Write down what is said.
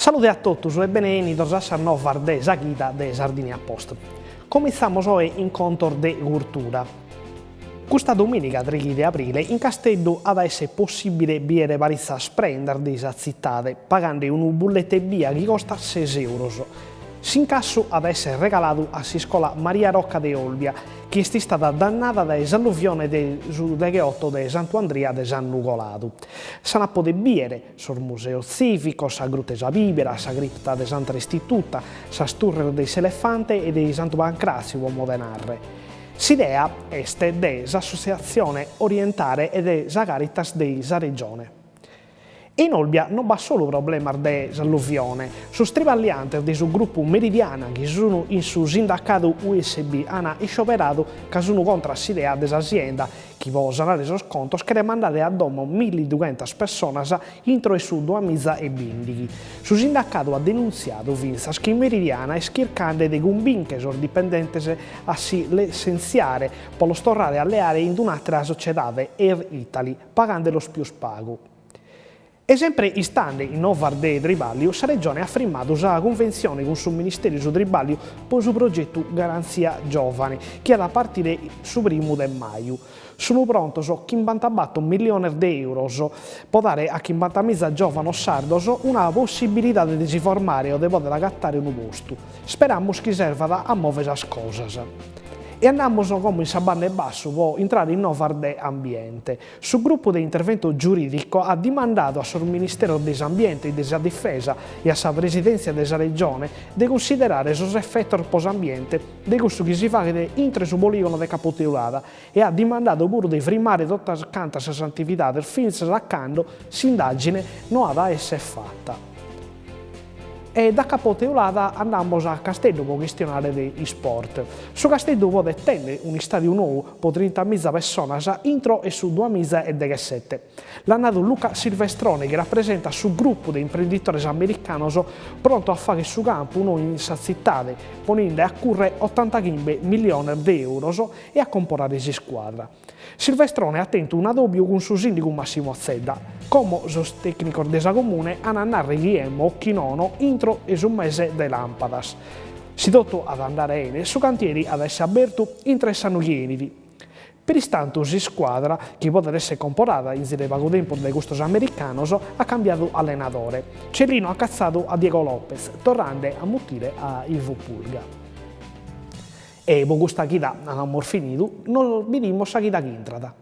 Salute a tutti e benvenuti a una nuova guida de Sardinia Post. Cominciamo oggi incontro de cultura. Questa domenica 3 di aprile in Castello ad essere possibile bere varizza sprendere di città pagando un bulletto via che costa 6 euro. S'incasso ad essere regalato a scuola Maria Rocca de Olbia, che è stata dannata dall'alluvione del deghetto di Santo Andrea de San Nugolato. Sanappo de biere sul museo civico, sa Grutte sa Bibera, sa cripta de Santa Restituta, sa sturre de Selefante e de Santo Pancrazio, uomo de Narre. S'idea est dell'Associazione Orientale e della Caritas della Regione. In Olbia non va solo il problema dell'alluvione, su strivalliante del gruppo Meridiana che sono in su sindacato USB hanno scioperato che sono contro l'idea dell'azienda che vuole sanare i sconti che mandate a domo 1200 persone intro e su 2020. Su sindacato ha denunziato Vinzas che Meridiana è schiercante dei gumbin che sono dipendenti a si licenziare per lo storrare alle aree in un'altra società Air Italy pagando lo più spago. E sempre istante in Novar de Tribaglio, la Regione ha firmato una convenzione con il Ministero del Tribaglio per il progetto Garanzia Giovani, che è da partire sul 1 maggio. Sono pronti 54 milioni di euro per dare a 50.000 giovani sardi una possibilità di si formare o di poter agattare un posto. Speriamo che serva a muovere le cose. E andiamo come in Sabanne Basso per entrare in Novar de Ambiente. Sul gruppo di intervento giuridico ha demandato al Ministero dell'Ambiente e della Difesa e alla Presidenza della Regione di considerare gli effetti post-ambiente di questo che si fa entro sul poligono di Capoteulada e ha demandato pure di firmare tutta accanto a questa attività finché accanto l'indagine non ha essere fatta. E da Capoteulada andiamo a Castello per questionare degli sport. Su Castello può attendere un stadio nuovo per 30.000 persone intro e su 2017. L'ha nato Luca Silvestrone che rappresenta sul gruppo di imprenditori americani pronto a fare su campo in città, ponendo a curre 85 milioni di euro e a comprare di squadra. Silvestrone ha attento un addobbio con suo sindaco Massimo Azzedda, come il tecnico della comune a narrare Guillermo Occhinono intro e su mese delle lampadas. Si dotto ad andare bene, su cantieri ad essere aperto in 3 anni. Per istanto si squadra, che può essere comporata in zile vago tempo dai gustos americanos, ha cambiato allenatore. Cellino ha cazzato a Diego Lopez, tornando a mutire a Ivo Pulga. E con questa chida abbiamo finito, non vediamo sa chida che entrata.